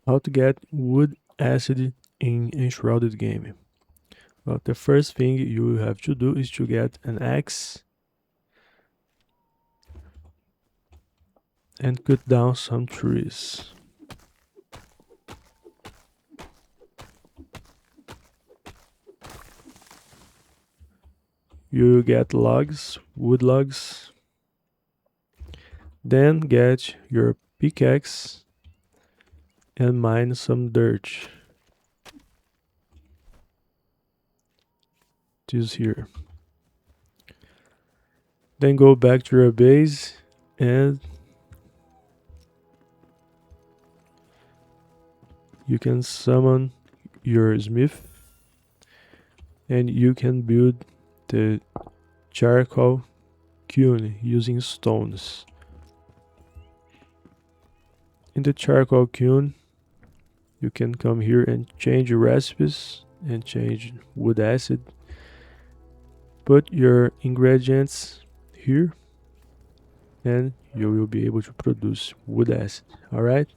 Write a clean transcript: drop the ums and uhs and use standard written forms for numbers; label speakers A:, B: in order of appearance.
A: How to get wood acid in Enshrouded game. Well, the first thing you have to do is to get an axe and cut down some trees. You get logs, wood logs, then get your pickaxe and mine some dirt. This here. Then go back to your base and you can summon your smith and you can build the charcoal kiln using stones. In the charcoal kiln, you can come here and change your recipes and change wood acid. Put your ingredients here and you will be able to produce wood acid. Alright?